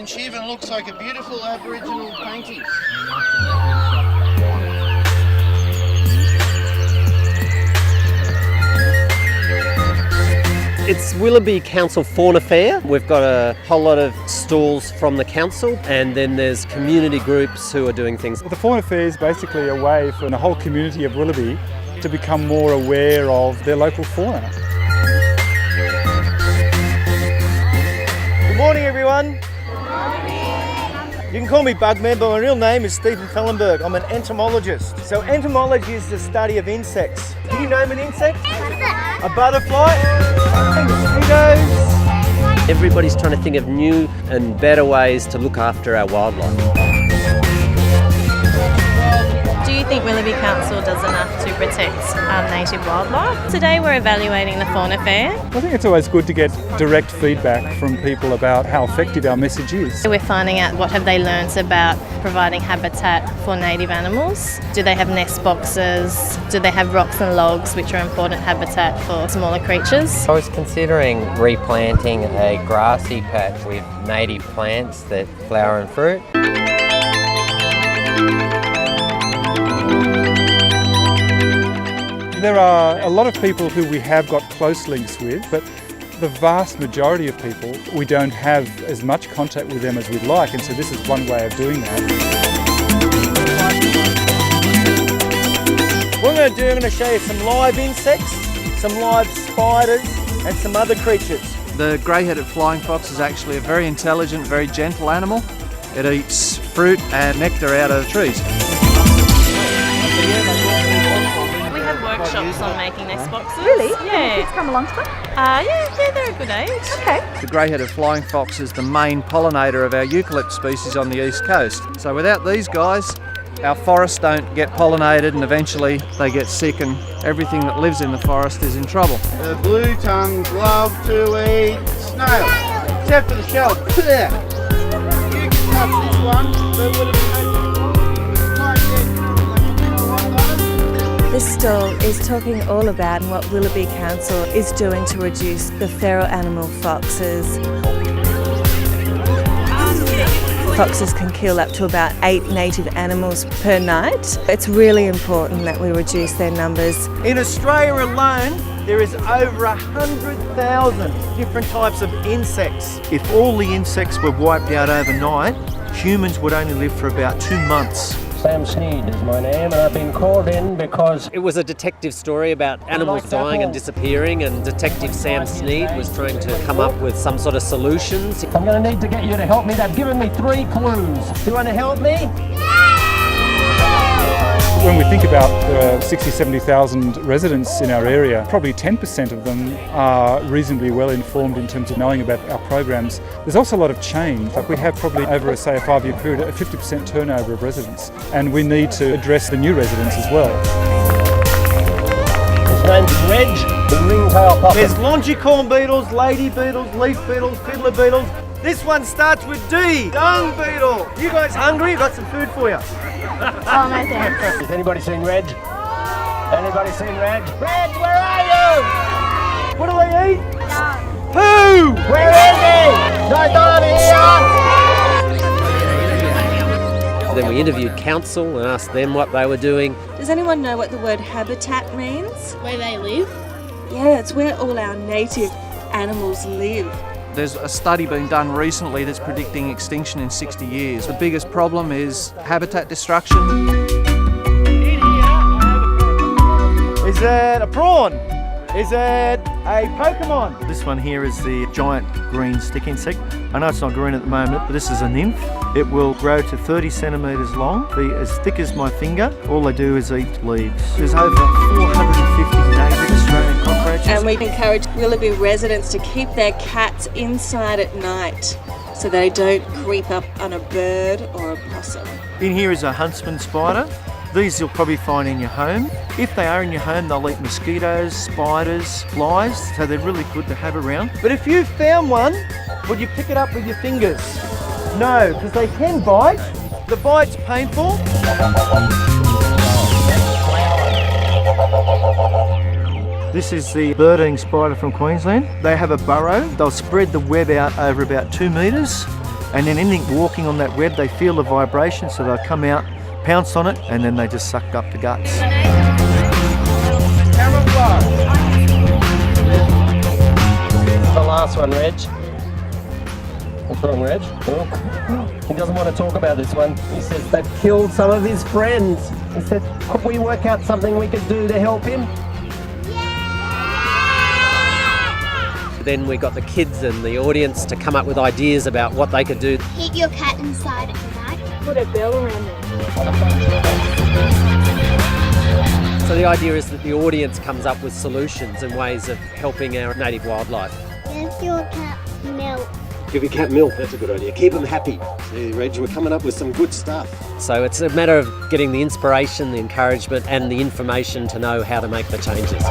and she even looks like a beautiful Aboriginal painting. It's Willoughby Council Fauna Fair. We've got a whole lot of stalls from the council, and then there's community groups who are doing things. The Fauna Fair is basically a way for the whole community of Willoughby to become more aware of their local fauna. Good morning, everyone. You can call me Bugman, but my real name is Stephen Fellenberg. I'm an entomologist. So entomology is the study of insects. Can you name an insect? A butterfly? Mosquitoes? Everybody's trying to think of new and better ways to look after our wildlife. Do you think Willoughby Council does enough to protect our native wildlife? Today we're evaluating the Fauna Fair. I think it's always good to get direct feedback from people about how effective our message is. We're finding out what have they learnt about providing habitat for native animals. Do they have nest boxes? Do they have rocks and logs, which are important habitat for smaller creatures? I was considering replanting a grassy patch with native plants that flower and fruit. There are a lot of people who we have got close links with, but the vast majority of people, we don't have as much contact with them as we'd like, and so this is one way of doing that. What I'm going to do, I'm going to show you some live insects, some live spiders, and some other creatures. The grey-headed flying fox is actually a very intelligent, very gentle animal. It eats fruit and nectar out of trees. Workshops on making nest boxes. Really? Yeah. Can the kids come along to them? Yeah, they're a good age. Okay. The grey-headed flying fox is the main pollinator of our eucalypt species on the east coast. So without these guys, our forests don't get pollinated and eventually they get sick and everything that lives in the forest is in trouble. The blue tongues love to eat snails, except for the shell. You can touch this one, but would it This stall is talking all about what Willoughby Council is doing to reduce the feral animal foxes. Foxes can kill up to about 8 native animals per night. It's really important that we reduce their numbers. In Australia alone, there is over 100,000 different types of insects. If all the insects were wiped out overnight, humans would only live for about 2 months. Sam Sneed is my name, and I've been called in because It was a detective story about animals dying and disappearing, and Detective Sam Sneed was trying to come up with some sort of solutions. I'm going to need to get you to help me. They've given me 3 clues. Do you want to help me? When we think about the 60,000, 70,000 residents in our area, probably 10% of them are reasonably well informed in terms of knowing about our programs. There's also a lot of change. Like we have probably over, say, a 5-year period, a 50% turnover of residents, and we need to address the new residents as well. His name's Reg, the ringtail possum. There's longicorn beetles, lady beetles, leaf beetles, fiddler beetles. This one starts with D, dung beetle. You guys hungry? Got some food for you. Oh, no thanks. Has anybody seen Reg? Anybody seen Reg? Reg, where are you? What do they eat? No. Who? Where is he? No time here! Then we interviewed council and asked them what they were doing. Does anyone know what the word habitat means? Where they live? Yeah, it's where all our native animals live. There's a study being done recently that's predicting extinction in 60 years. The biggest problem is habitat destruction. Is it a prawn? Is it a Pokemon? This one here is the giant green stick insect. I know it's not green at the moment, but this is a nymph. It will grow to 30 centimetres long, be as thick as my finger. All they do is eat leaves. There's over 450 native Australian cockroaches. And we encourage Willoughby residents to keep their cats inside at night so they don't creep up on a bird or a possum. In here is a huntsman spider. These you'll probably find in your home. If they are in your home, they'll eat mosquitoes, spiders, flies, so they're really good to have around. But if you found one, would you pick it up with your fingers? No, because they can bite. The bite's painful. This is the bird-eating spider from Queensland. They have a burrow. They'll spread the web out over about 2 metres. and then anything walking on that web, they feel the vibration, so they'll come out, pounce on it, and then they just suck up the guts. The last one, Reg. What's wrong, Reg? Oh. He doesn't want to talk about this one. He says they've killed some of his friends. He said, could we work out something we could do to help him? Then we got the kids and the audience to come up with ideas about what they could do. Keep your cat inside at night. Put a bell around it. So the idea is that the audience comes up with solutions and ways of helping our native wildlife. Give your cat milk. Give your cat milk, that's a good idea. Keep them happy. See, Reg, we're coming up with some good stuff. So it's a matter of getting the inspiration, the encouragement and the information to know how to make the changes.